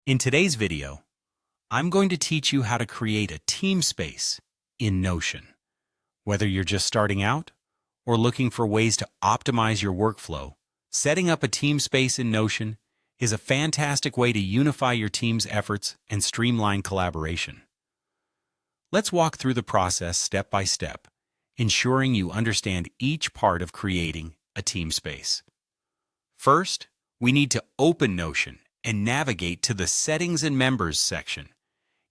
In today's video, I'm going to teach you how to create a team space in Notion. Whether you're just starting out or looking for ways to optimize your workflow, setting up a team space in Notion is a fantastic way to unify your team's efforts and streamline collaboration. Let's walk through the process step by step, ensuring you understand each part of creating a team space. First, we need to open Notion and navigate to the Settings and Members section.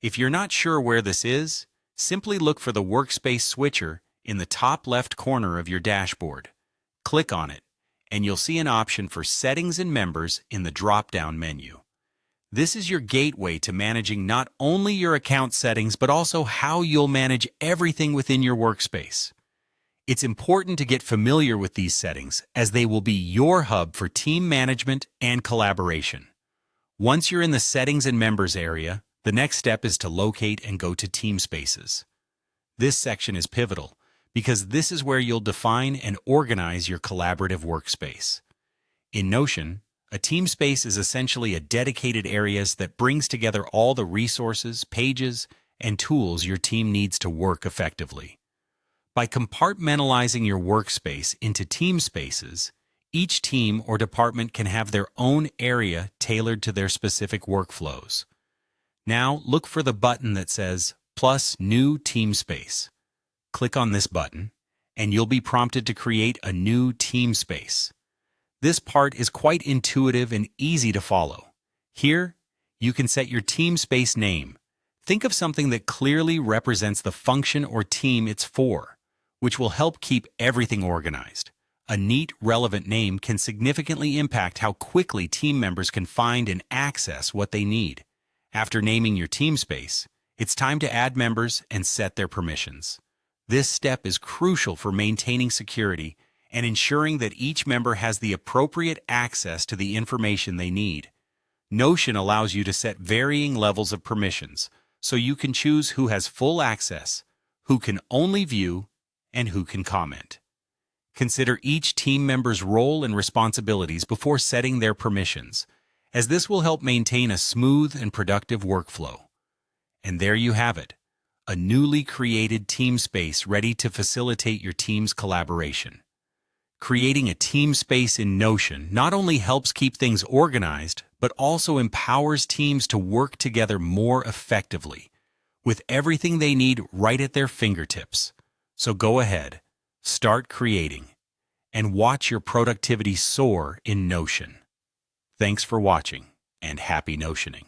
If you're not sure where this is, simply look for the workspace switcher in the top left corner of your dashboard. Click on it, and you'll see an option for Settings and Members in the drop-down menu. This is your gateway to managing not only your account settings, but also how you'll manage everything within your workspace. It's important to get familiar with these settings, as they will be your hub for team management and collaboration. Once you're in the Settings and Members area, the next step is to locate and go to Teamspaces. This section is pivotal because this is where you'll define and organize your collaborative workspace. In Notion, a team space is essentially a dedicated area that brings together all the resources, pages, and tools your team needs to work effectively. By compartmentalizing your workspace into team spaces, each team or department can have their own area tailored to their specific workflows. Now, look for the button that says Plus New Team Space. Click on this button, and you'll be prompted to create a new team space. This part is quite intuitive and easy to follow. Here, you can set your team space name. Think of something that clearly represents the function or team it's for, which will help keep everything organized. A neat, relevant name can significantly impact how quickly team members can find and access what they need. After naming your team space, it's time to add members and set their permissions. This step is crucial for maintaining security and ensuring that each member has the appropriate access to the information they need. Notion allows you to set varying levels of permissions, so you can choose who has full access, who can only view, and who can comment. Consider each team member's role and responsibilities before setting their permissions, as this will help maintain a smooth and productive workflow. And there you have it, a newly created team space ready to facilitate your team's collaboration. Creating a team space in Notion not only helps keep things organized, but also empowers teams to work together more effectively, with everything they need right at their fingertips. So go ahead, start creating, and watch your productivity soar in Notion. Thanks for watching, and happy Notioning.